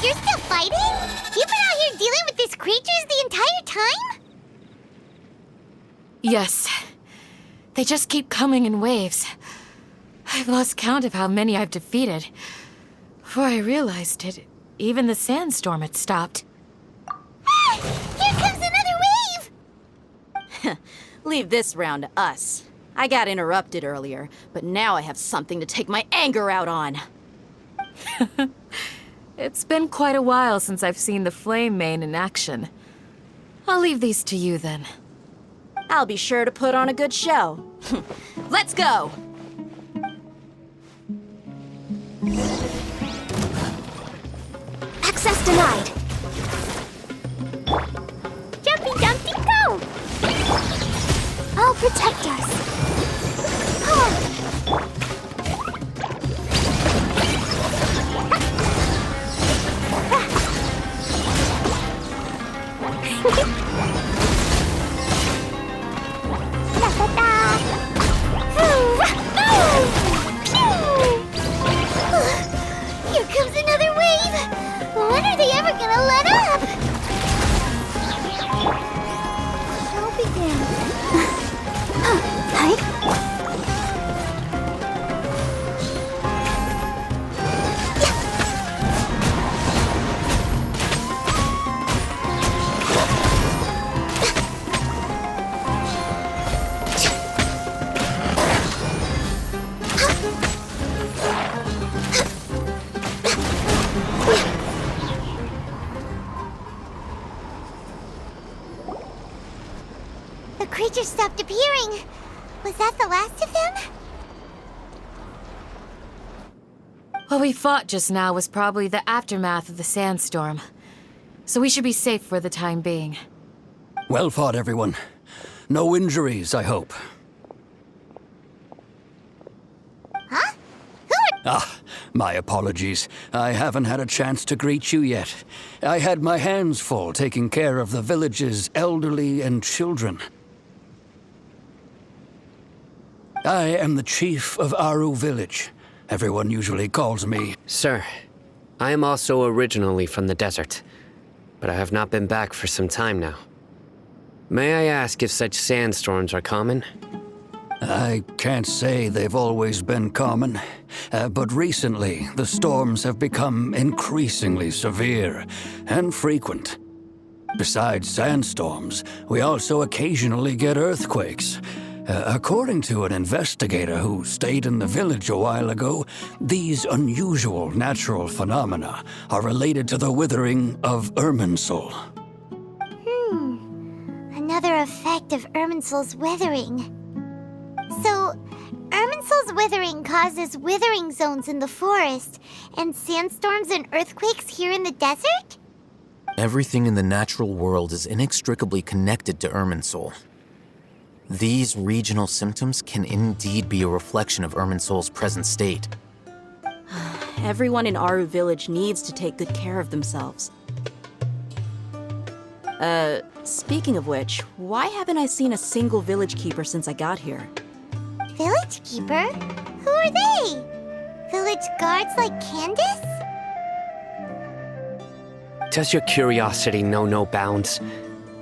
You're still fighting? You've been out here dealing with these creatures the entire time? Yes. They just keep coming in waves. I've lost count of how many I've defeated. Before I realized it, even the sandstorm had stopped. Ah! Here comes another wave! Leave this round to us. I got interrupted earlier, but now I have something to take my anger out on. It's been quite a while since I've seen the Flame Mane in action. I'll leave these to you then. I'll be sure to put on a good show. Let's go! Access denied. Jumpy Dumpty, go! I'll protect us. Here comes another wave! When are they ever gonna let up? Shall begin. The creatures stopped appearing. Was that the last of them? What we fought just now was probably the aftermath of the sandstorm. So we should be safe for the time being. Well fought, everyone. No injuries, I hope. Huh? Ah, my apologies. I haven't had a chance to greet you yet. I had my hands full taking care of the village's elderly and children. I am the chief of Aru village. Everyone usually calls me... Sir, I am also originally from the desert, but I have not been back for some time now. May I ask if such sandstorms are common? I can't say they've always been common, but recently the storms have become increasingly severe and frequent. Besides sandstorms, we also occasionally get earthquakes. According to an investigator who stayed in the village a while ago, these unusual natural phenomena are related to the withering of Irminsul. Another effect of Irminsul's withering. So, Irminsul's withering causes withering zones in the forest, and sandstorms and earthquakes here in the desert? Everything in the natural world is inextricably connected to Irminsul. These regional symptoms can indeed be a reflection of Irminsul's present state. Everyone in Aru village needs to take good care of themselves. Speaking of which, why haven't I seen a single village keeper since I got here? Village keeper? Who are they? Village guards like Candace? Does your curiosity know no bounds?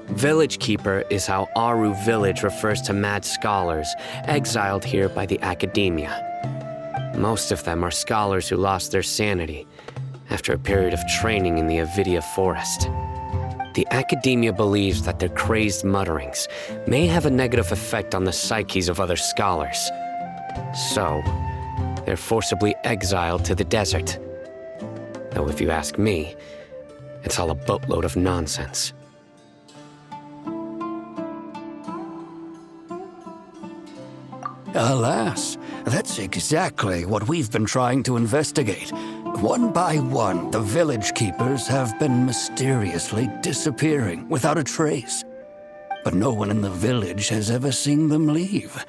Village Keeper is how Aru village refers to mad scholars exiled here by the academia. Most of them are scholars who lost their sanity after a period of training in the Avidia forest. The academia believes that their crazed mutterings may have a negative effect on the psyches of other scholars. So, they're forcibly exiled to the desert. Though if you ask me, it's all a boatload of nonsense. Alas, that's exactly what we've been trying to investigate. One by one, the village keepers have been mysteriously disappearing without a trace. But no one in the village has ever seen them leave.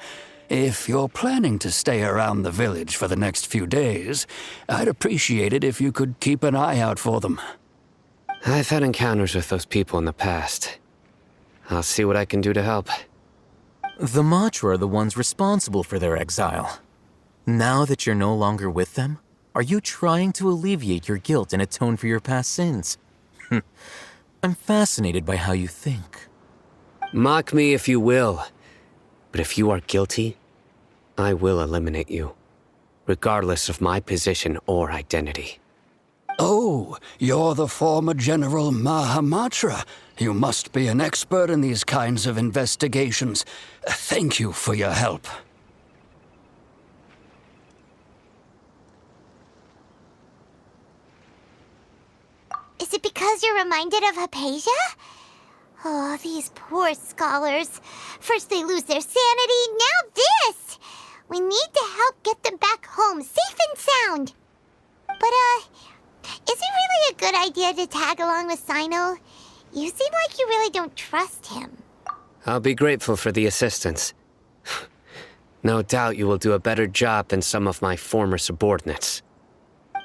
If you're planning to stay around the village for the next few days, I'd appreciate it if you could keep an eye out for them. I've had encounters with those people in the past. I'll see what I can do to help. The Matra are the ones responsible for their exile. Now that you're no longer with them, Are you trying to alleviate your guilt and atone for your past sins? I'm fascinated by how you think. Mock me if you will, but if you are guilty, I will eliminate you, regardless of my position or identity. Oh, you're the former General Mahamatra. You must be an expert in these kinds of investigations. Thank you for your help. Is it because you're reminded of Hypatia? Oh, these poor scholars. First they lose their sanity, now this! We need to help get them back home, safe and sound. But, is it really a good idea to tag along with Sino? You seem like you really don't trust him. I'll be grateful for the assistance. No doubt you will do a better job than some of my former subordinates.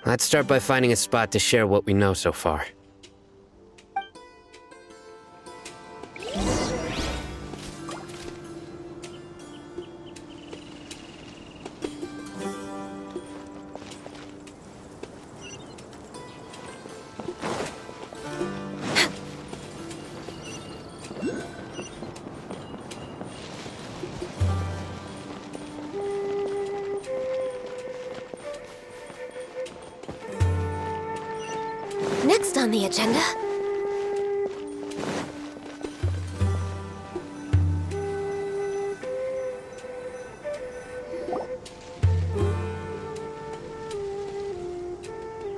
Let's start by finding a spot to share what we know so far. Next on the agenda...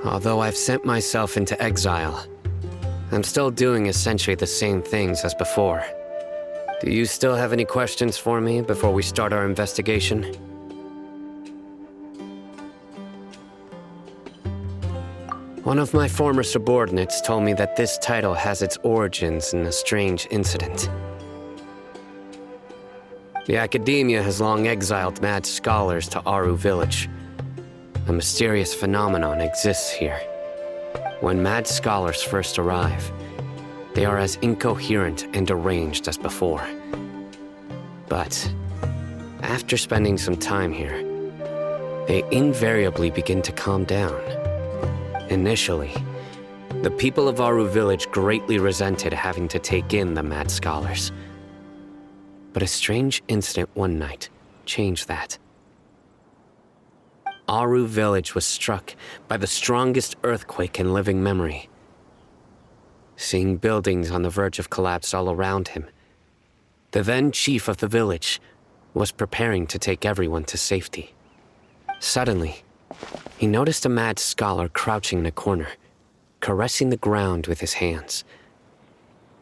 Although I've sent myself into exile, I'm still doing essentially the same things as before. Do you still have any questions for me before we start our investigation? One of my former subordinates told me that this title has its origins in a strange incident. The Academia has long exiled mad scholars to Aru Village. A mysterious phenomenon exists here. When mad scholars first arrive, they are as incoherent and deranged as before. But after spending some time here, they invariably begin to calm down. Initially, the people of Aru Village greatly resented having to take in the mad scholars. But a strange incident one night changed that. Aru Village was struck by the strongest earthquake in living memory. Seeing buildings on the verge of collapse all around him, the then chief of the village was preparing to take everyone to safety. Suddenly, he noticed a mad scholar crouching in a corner, caressing the ground with his hands.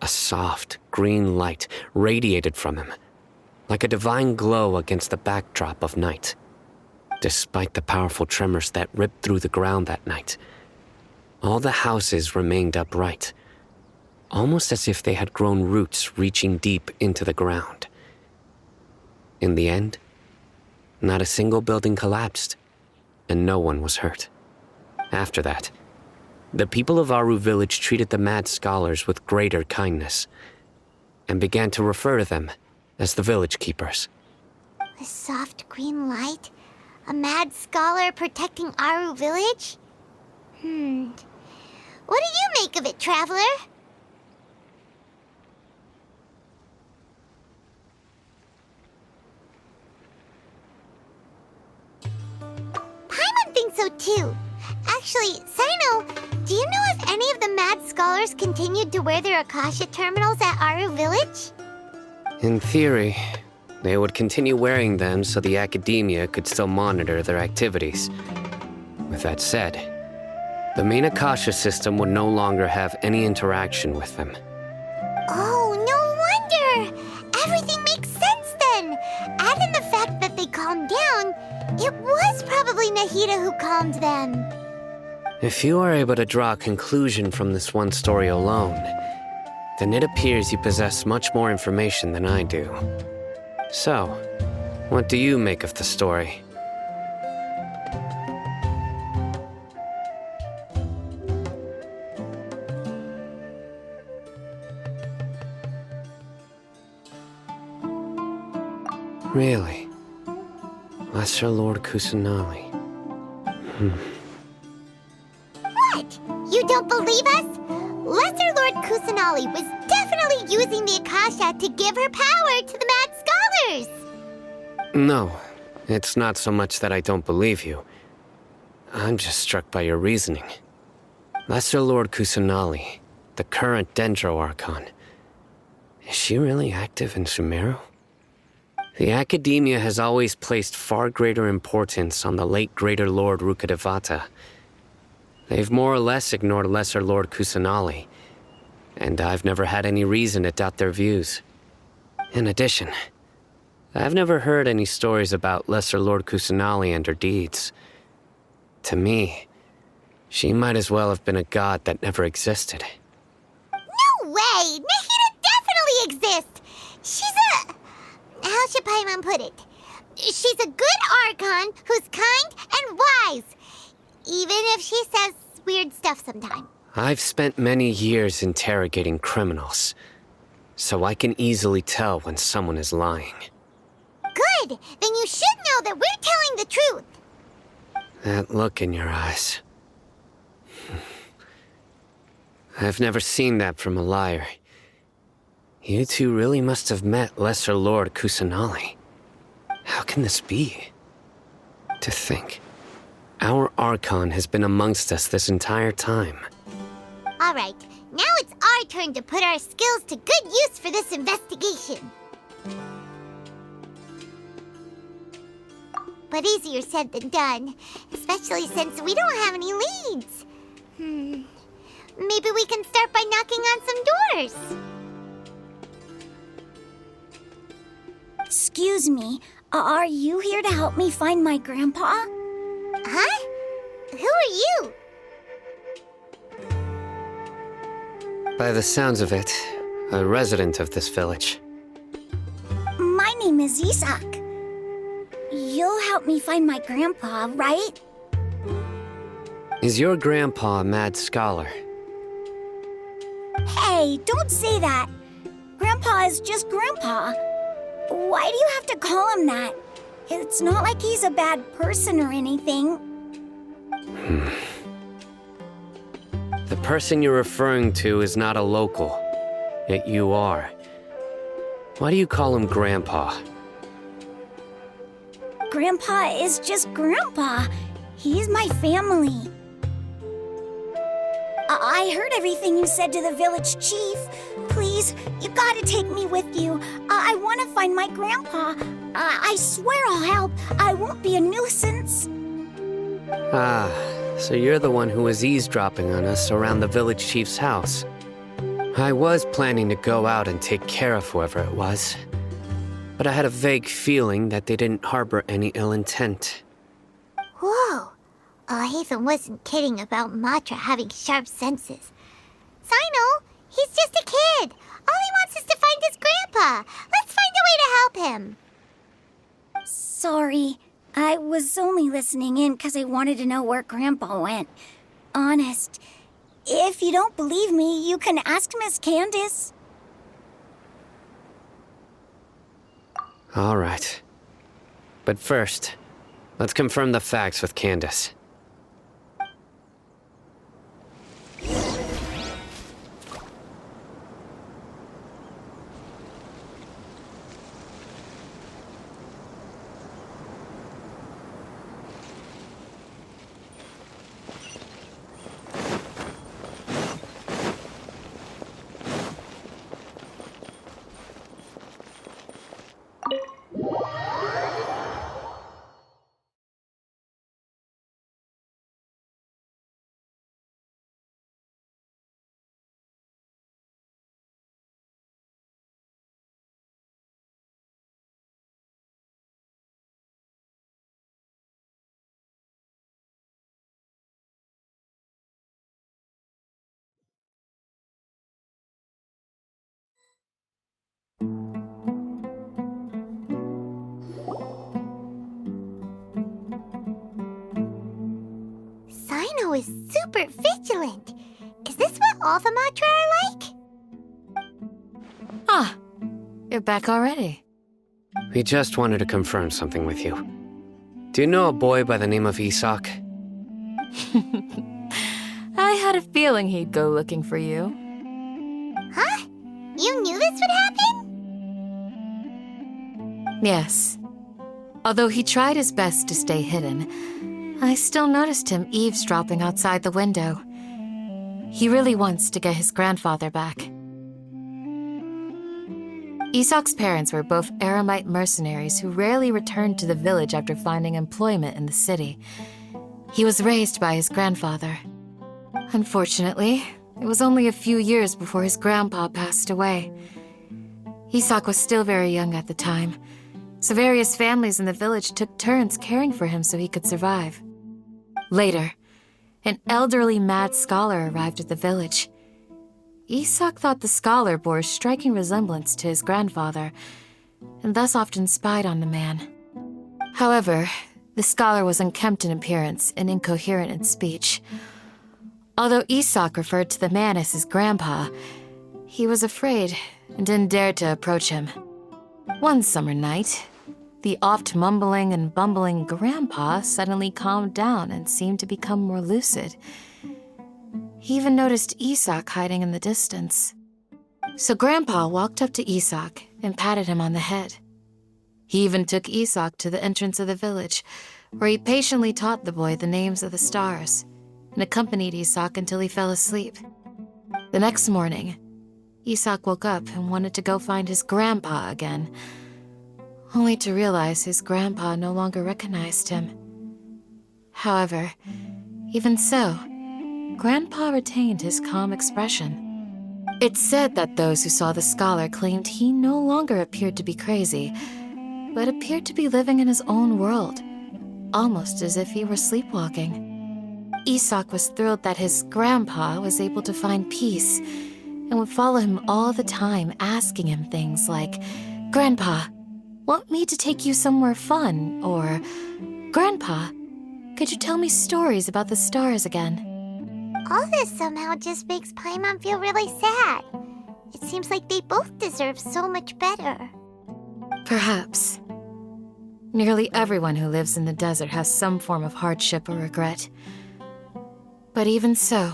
A soft, green light radiated from him, like a divine glow against the backdrop of night. Despite the powerful tremors that ripped through the ground that night, all the houses remained upright, almost as if they had grown roots reaching deep into the ground. In the end, not a single building collapsed, and no one was hurt. After that, the people of Aru Village treated the mad scholars with greater kindness, and began to refer to them as the village keepers. A soft green light? A mad scholar protecting Aru Village? What do you make of it, Traveler? Paimon thinks so too. Actually, Sino, do you know if any of the mad scholars continued to wear their Akasha terminals at Aru Village? In theory, they would continue wearing them so the Academia could still monitor their activities. With that said, the main Akasha system would no longer have any interaction with them. Oh, no wonder! Everything makes sense then! Add in the fact that they calmed down, it was probably Nahida who calmed them. If you are able to draw a conclusion from this one story alone, then it appears you possess much more information than I do. So, what do you make of the story? Really? Lesser Lord Kusanali. believe us? Lesser Lord Kusanali was definitely using the Akasha to give her power to the Mad Scholars! No, it's not so much that I don't believe you. I'm just struck by your reasoning. Lesser Lord Kusanali, the current Dendro Archon. Is she really active in Sumeru? The Academia has always placed far greater importance on the late Greater Lord Rukkhadevata. They've more or less ignored Lesser Lord Kusanali, and I've never had any reason to doubt their views. In addition, I've never heard any stories about Lesser Lord Kusanali and her deeds. To me, she might as well have been a god that never existed. No way! Nahida definitely exists! She's a... How should Paimon put it? She's a good Archon who's kind and wise. Even if she says weird stuff sometimes. I've spent many years interrogating criminals, so I can easily tell when someone is lying. Good! Then you should know that we're telling the truth. That look in your eyes. I've never seen that from a liar. You two really must have met Lesser Lord Kusanali. How can this be? To think, our Archon has been amongst us this entire time. Alright, now it's our turn to put our skills to good use for this investigation. But easier said than done, especially since we don't have any leads. Maybe we can start by knocking on some doors. Excuse me, are you here to help me find my grandpa? Huh? Who are you? By the sounds of it, a resident of this village. My name is Isak. You'll help me find my grandpa, right? Is your grandpa a mad scholar? Hey, don't say that. Grandpa is just Grandpa. Why do you have to call him that? It's not like he's a bad person or anything. The person you're referring to is not a local, yet you are. Why do you call him Grandpa? Grandpa is just Grandpa. He's my family. I heard everything you said to the village chief. Please, you gotta take me with you. I want to find my grandpa. I swear I'll help. I won't be a nuisance. Ah, so you're the one who was eavesdropping on us around the village chief's house. I was planning to go out and take care of whoever it was, but I had a vague feeling that they didn't harbor any ill intent. Whoa. Ethan wasn't kidding about Matra having sharp senses. Sino, he's just a kid. All he wants is to find his grandpa. Let's find a way to help him. Sorry, I was only listening in because I wanted to know where Grandpa went. Honest. If you don't believe me, you can ask Miss Candace. All right. But first, let's confirm the facts with Candace. Sino is super vigilant. Is this what all the Matra are like? Ah, you're back already. We just wanted to confirm something with you. Do you know a boy by the name of Isak? I had a feeling he'd go looking for you. Huh? You knew this would happen? Yes. Although he tried his best to stay hidden, I still noticed him eavesdropping outside the window. He really wants to get his grandfather back. Isak's parents were both Aramite mercenaries who rarely returned to the village after finding employment in the city. He was raised by his grandfather. Unfortunately, it was only a few years before his grandpa passed away. Isak was still very young at the time, so various families in the village took turns caring for him so he could survive. Later, an elderly mad scholar arrived at the village. Isak thought the scholar bore a striking resemblance to his grandfather, and thus often spied on the man. However, the scholar was unkempt in appearance and incoherent in speech. Although Isak referred to the man as his grandpa, he was afraid and didn't dare to approach him. One summer night, the oft mumbling and bumbling grandpa suddenly calmed down and seemed to become more lucid. He even noticed Isak hiding in the distance. So Grandpa walked up to Isak and patted him on the head. He even took Isak to the entrance of the village, where he patiently taught the boy the names of the stars and accompanied Isak until he fell asleep. The next morning, Isak woke up and wanted to go find his grandpa again, only to realize his grandpa no longer recognized him. However, even so, Grandpa retained his calm expression. It's said that those who saw the scholar claimed he no longer appeared to be crazy, but appeared to be living in his own world, almost as if he were sleepwalking. Isak was thrilled that his grandpa was able to find peace and would follow him all the time, asking him things like, "Grandpa, want me to take you somewhere fun?" Or, "Grandpa, could you tell me stories about the stars again?" All this somehow just makes Paimon feel really sad. It seems like they both deserve so much better. Perhaps. Nearly everyone who lives in the desert has some form of hardship or regret. But even so,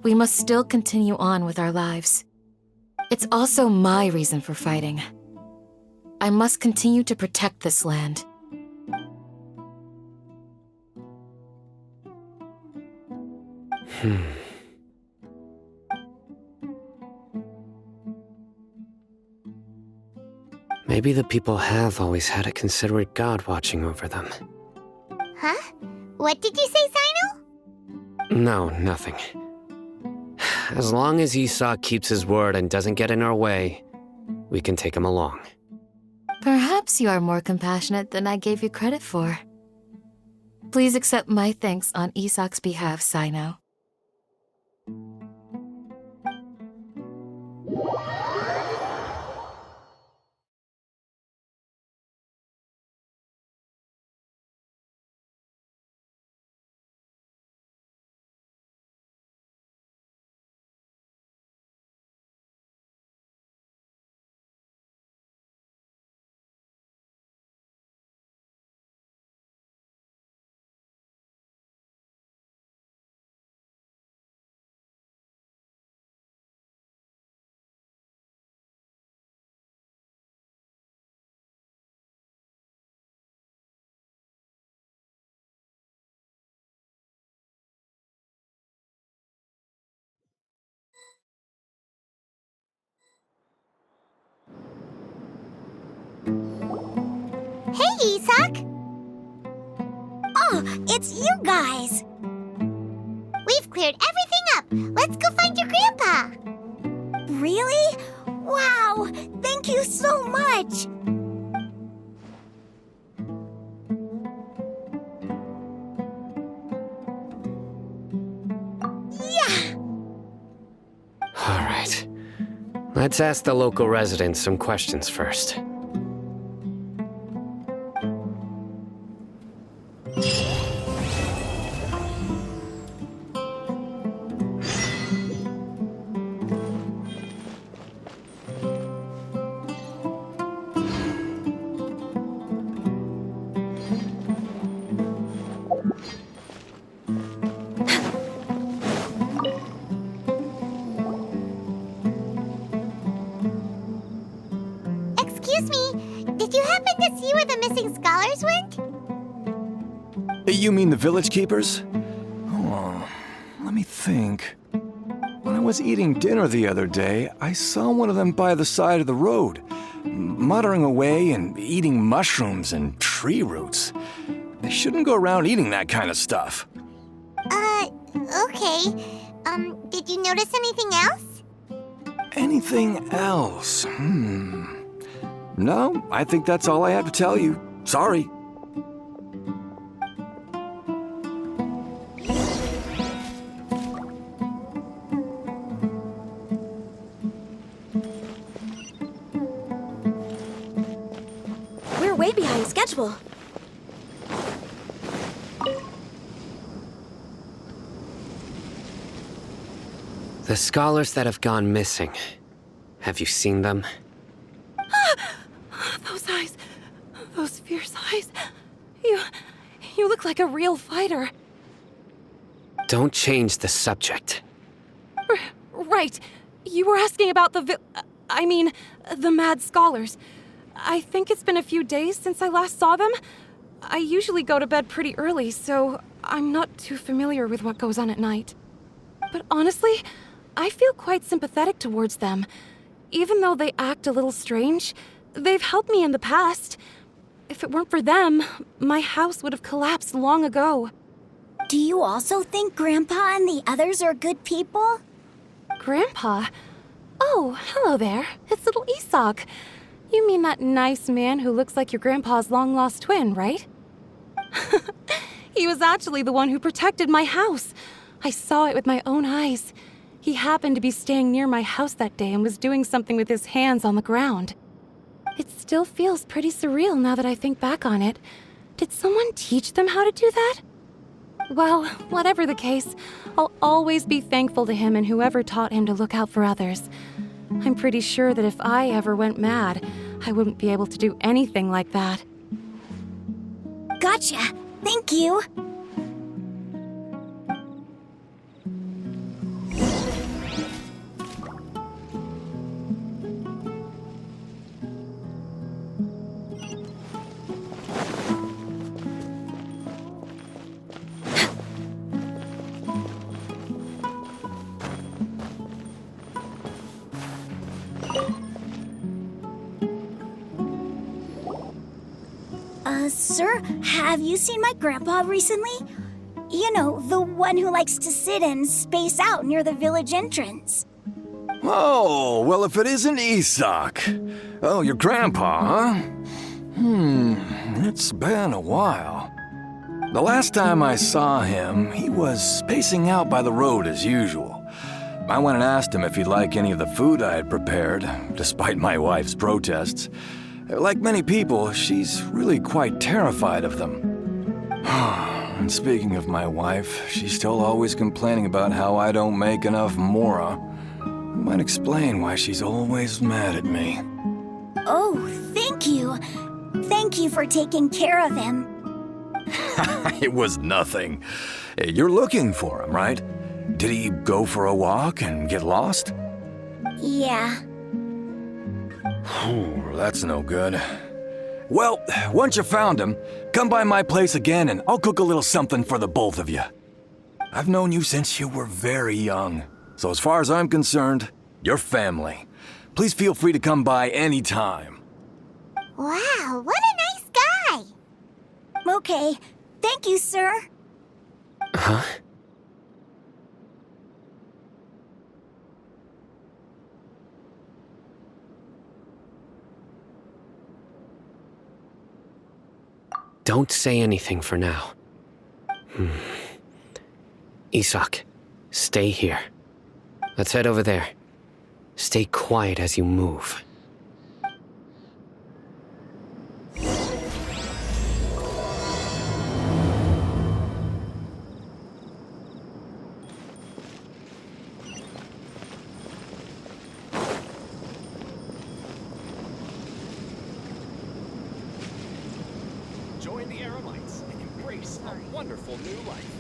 we must still continue on with our lives. It's also my reason for fighting. I must continue to protect this land. Maybe the people have always had a considerate god watching over them. Huh? What did you say, Sino? No, nothing. As long as Isak keeps his word and doesn't get in our way, we can take him along. Perhaps you are more compassionate than I gave you credit for. Please accept my thanks on Isak's behalf, Sino. Hey, Isak! Oh, it's you guys! We've cleared everything up. Let's go find your grandpa. Really? Wow! Thank you so much! Yeah! All right. Let's ask the local residents some questions first. happen to see where the missing scholars went? You mean the village keepers? Oh, let me think. When I was eating dinner the other day, I saw one of them by the side of the road, muttering away and eating mushrooms and tree roots. They shouldn't go around eating that kind of stuff. Okay. Did you notice anything else? Anything else? No, I think that's all I have to tell you. Sorry. We're way behind schedule. The scholars that have gone missing. Have you seen them? Those eyes. Those fierce eyes. You look like a real fighter. Don't change the subject. Right. You were asking about the mad scholars. I think it's been a few days since I last saw them. I usually go to bed pretty early, so I'm not too familiar with what goes on at night. But honestly, I feel quite sympathetic towards them. Even though they act a little strange, they've helped me in the past. If it weren't for them, my house would have collapsed long ago. Do you also think Grandpa and the others are good people? Grandpa? Oh, hello there. It's little Isak. You mean that nice man who looks like your grandpa's long-lost twin, right? He was actually the one who protected my house. I saw it with my own eyes. He happened to be staying near my house that day and was doing something with his hands on the ground. It still feels pretty surreal now that I think back on it. Did someone teach them how to do that? Well, whatever the case, I'll always be thankful to him and whoever taught him to look out for others. I'm pretty sure that if I ever went mad, I wouldn't be able to do anything like that. Gotcha. Thank you. Sir, have you seen my grandpa recently? You know, the one who likes to sit and space out near the village entrance. Oh, well, if it isn't Isak. Oh, your grandpa, huh? It's been a while. The last time I saw him, he was spacing out by the road as usual. I went and asked him if he'd like any of the food I had prepared, despite my wife's protests. Like many people, she's really quite terrified of them. And speaking of my wife, she's still always complaining about how I don't make enough mora. Might explain why she's always mad at me. Oh, thank you. Thank you for taking care of him. It was nothing. You're looking for him, right? Did he go for a walk and get lost? Yeah. That's no good. Well, once you found him, come by my place again and I'll cook a little something for the both of you. I've known you since you were very young, so as far as I'm concerned, you're family. Please feel free to come by anytime. Wow, what a nice guy! Okay. Thank you, sir. Huh? Don't say anything for now. Isak, stay here. Let's head over there. Stay quiet as you move. Join the Aramites and embrace a wonderful new life.